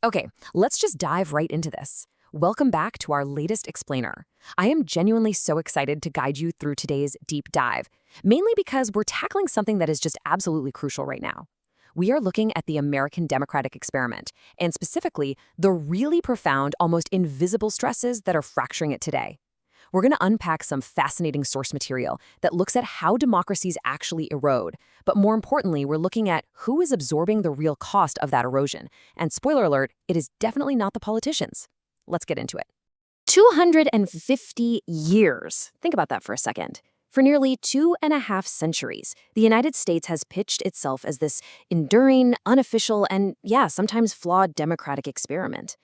Okay, let's just dive right into this. Welcome back to our latest explainer. I am genuinely so excited to guide you through today's deep dive, mainly because we're tackling something that is just absolutely crucial right now. We are looking at the American democratic experiment, and specifically, the really profound, almost invisible stresses that are fracturing it today. We're going to unpack some fascinating source material that looks at how democracies actually erode. But more importantly, we're looking at who is absorbing the real cost of that erosion. And spoiler alert, it is definitely not the politicians. Let's get into it. 250 years. Think about that for a second. For nearly 2.5 centuries, the United States has pitched itself as this enduring, unofficial, and sometimes flawed democratic experiment.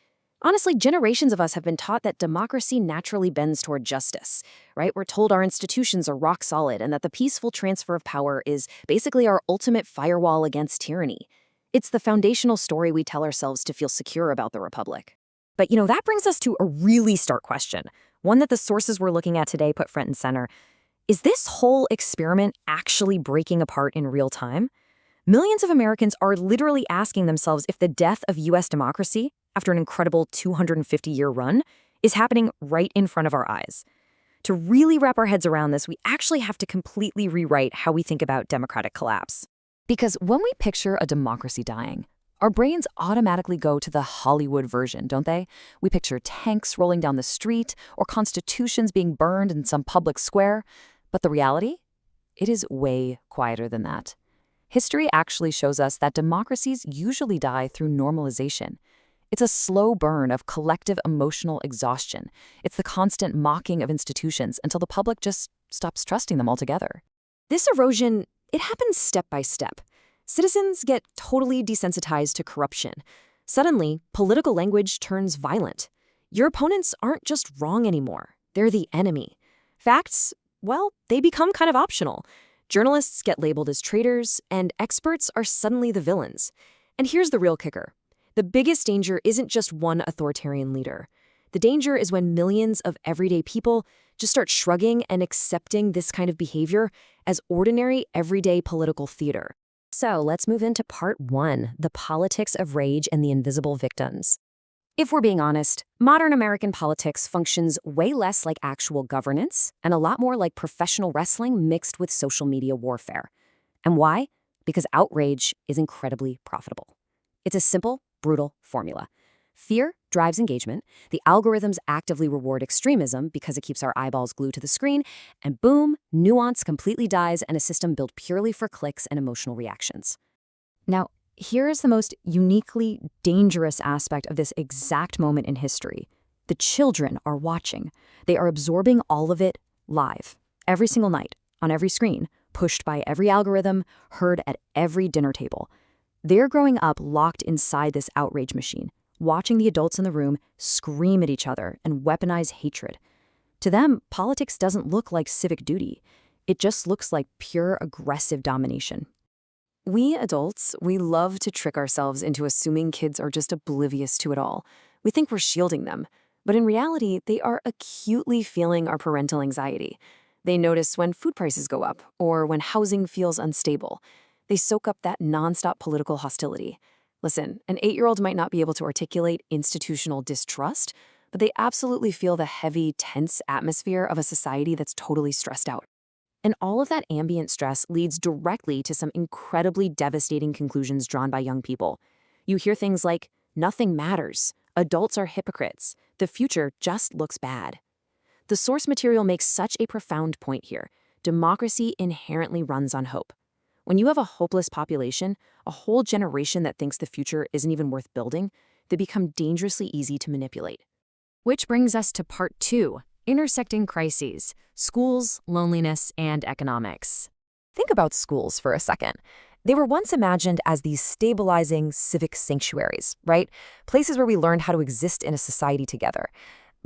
Honestly, generations of us have been taught that democracy naturally bends toward justice, right? We're told our institutions are rock solid and that the peaceful transfer of power is basically our ultimate firewall against tyranny. It's the foundational story we tell ourselves to feel secure about the republic. But that brings us to a really stark question, one that the sources we're looking at today put front and center. Is this whole experiment actually breaking apart in real time? Millions of Americans are literally asking themselves if the death of U.S. democracy, after an incredible 250-year run, is happening right in front of our eyes. To really wrap our heads around this, we actually have to completely rewrite how we think about democratic collapse. Because when we picture a democracy dying, our brains automatically go to the Hollywood version, don't they? We picture tanks rolling down the street or constitutions being burned in some public square. But the reality? It is way quieter than that. History actually shows us that democracies usually die through normalization. It's a slow burn of collective emotional exhaustion. It's the constant mocking of institutions until the public just stops trusting them altogether. This erosion, it happens step by step. Citizens get totally desensitized to corruption. Suddenly, political language turns violent. Your opponents aren't just wrong anymore. They're the enemy. Facts, well, they become kind of optional. Journalists get labeled as traitors, and experts are suddenly the villains. And here's the real kicker. The biggest danger isn't just one authoritarian leader. The danger is when millions of everyday people just start shrugging and accepting this kind of behavior as ordinary, everyday political theater. So let's move into part one, the politics of rage and the invisible victims. If we're being honest, modern American politics functions way less like actual governance and a lot more like professional wrestling mixed with social media warfare. And why? Because outrage is incredibly profitable. It's a simple, brutal formula. Fear drives engagement, the algorithms actively reward extremism because it keeps our eyeballs glued to the screen, and boom, nuance completely dies and a system built purely for clicks and emotional reactions. Now, here's the most uniquely dangerous aspect of this exact moment in history. The children are watching. They are absorbing all of it live, every single night, on every screen, pushed by every algorithm, heard at every dinner table. They're growing up locked inside this outrage machine, watching the adults in the room scream at each other and weaponize hatred. To them, politics doesn't look like civic duty. It just looks like pure aggressive domination. We adults, we love to trick ourselves into assuming kids are just oblivious to it all. We think we're shielding them, but in reality, they are acutely feeling our parental anxiety. They notice when food prices go up or when housing feels unstable. They soak up that nonstop political hostility. Listen, an 8-year-old might not be able to articulate institutional distrust, but they absolutely feel the heavy, tense atmosphere of a society that's totally stressed out. And all of that ambient stress leads directly to some incredibly devastating conclusions drawn by young people. You hear things like, nothing matters, adults are hypocrites, the future just looks bad. The source material makes such a profound point here. Democracy inherently runs on hope. When you have a hopeless population, a whole generation that thinks the future isn't even worth building, they become dangerously easy to manipulate. Which brings us to part two, intersecting crises, schools, loneliness, and economics. Think about schools for a second. They were once imagined as these stabilizing civic sanctuaries, right? Places where we learned how to exist in a society together.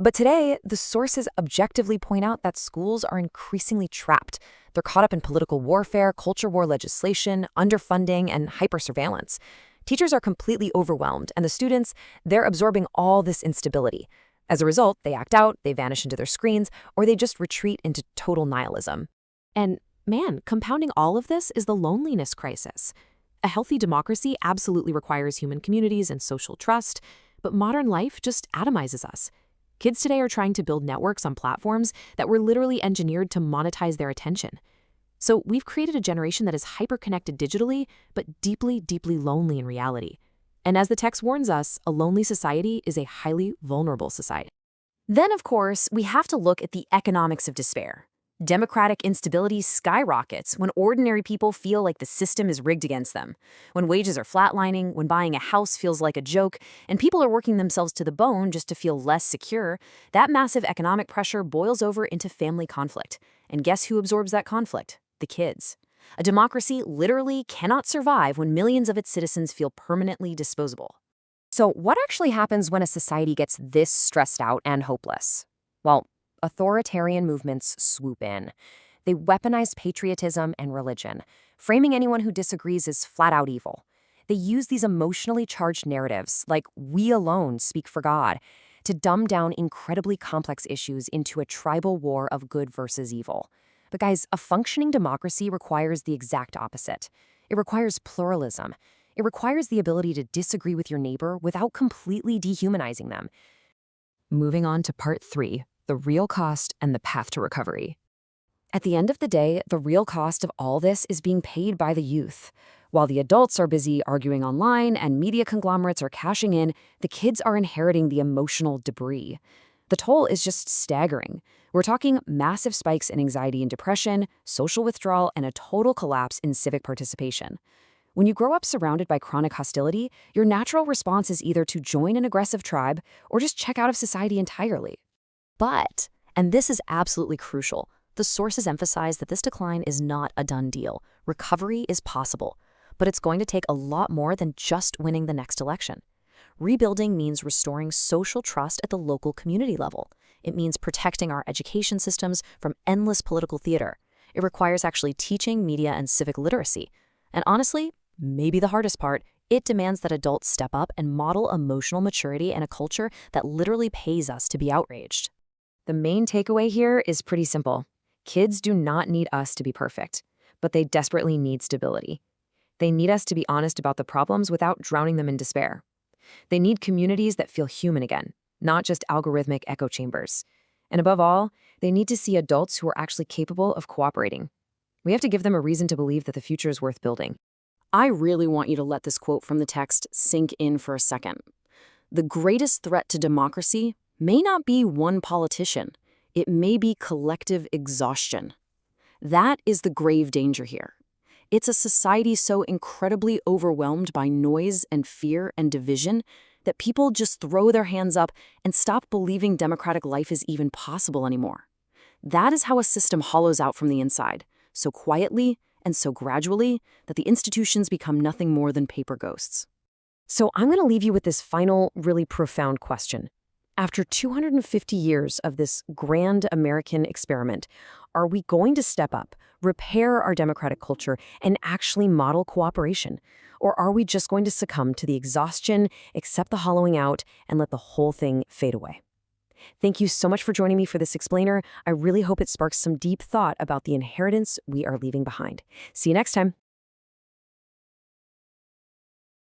But today, the sources objectively point out that schools are increasingly trapped. They're caught up in political warfare, culture war legislation, underfunding, and hyper-surveillance. Teachers are completely overwhelmed, and the students, they're absorbing all this instability. As a result, they act out, they vanish into their screens, or they just retreat into total nihilism. And man, compounding all of this is the loneliness crisis. A healthy democracy absolutely requires human communities and social trust, but modern life just atomizes us. Kids today are trying to build networks on platforms that were literally engineered to monetize their attention. So we've created a generation that is hyper-connected digitally, but deeply, deeply lonely in reality. And as the text warns us, a lonely society is a highly vulnerable society. Then, of course, we have to look at the economics of despair. Democratic instability skyrockets when ordinary people feel like the system is rigged against them, when wages are flatlining, when buying a house feels like a joke, and people are working themselves to the bone just to feel less secure. That massive economic pressure boils over into family conflict. And guess who absorbs that conflict? The kids. A democracy literally cannot survive when millions of its citizens feel permanently disposable. So what actually happens when a society gets this stressed out and hopeless? Well, authoritarian movements swoop in. They weaponize patriotism and religion, framing anyone who disagrees as flat-out evil. They use these emotionally charged narratives, like "we alone speak for God," to dumb down incredibly complex issues into a tribal war of good versus evil. But guys, a functioning democracy requires the exact opposite. It requires pluralism. It requires the ability to disagree with your neighbor without completely dehumanizing them. Moving on to part 3, the real cost and the path to recovery. At the end of the day, the real cost of all this is being paid by the youth. While the adults are busy arguing online and media conglomerates are cashing in, the kids are inheriting the emotional debris. The toll is just staggering. We're talking massive spikes in anxiety and depression, social withdrawal, and a total collapse in civic participation. When you grow up surrounded by chronic hostility, your natural response is either to join an aggressive tribe or just check out of society entirely. But, and this is absolutely crucial, the sources emphasize that this decline is not a done deal. Recovery is possible, but it's going to take a lot more than just winning the next election. Rebuilding means restoring social trust at the local community level. It means protecting our education systems from endless political theater. It requires actually teaching media and civic literacy. And honestly, maybe the hardest part, it demands that adults step up and model emotional maturity in a culture that literally pays us to be outraged. The main takeaway here is pretty simple. Kids do not need us to be perfect, but they desperately need stability. They need us to be honest about the problems without drowning them in despair. They need communities that feel human again, not just algorithmic echo chambers. And above all, they need to see adults who are actually capable of cooperating. We have to give them a reason to believe that the future is worth building. I really want you to let this quote from the text sink in for a second. The greatest threat to democracy may not be one politician. It may be collective exhaustion. That is the grave danger here. It's a society so incredibly overwhelmed by noise and fear and division that people just throw their hands up and stop believing democratic life is even possible anymore. That is how a system hollows out from the inside, so quietly and so gradually that the institutions become nothing more than paper ghosts. So I'm going to leave you with this final, really profound question. After 250 years of this grand American experiment, are we going to step up, repair our democratic culture, and actually model cooperation? Or are we just going to succumb to the exhaustion, accept the hollowing out, and let the whole thing fade away? Thank you so much for joining me for this explainer. I really hope it sparks some deep thought about the inheritance we are leaving behind. See you next time.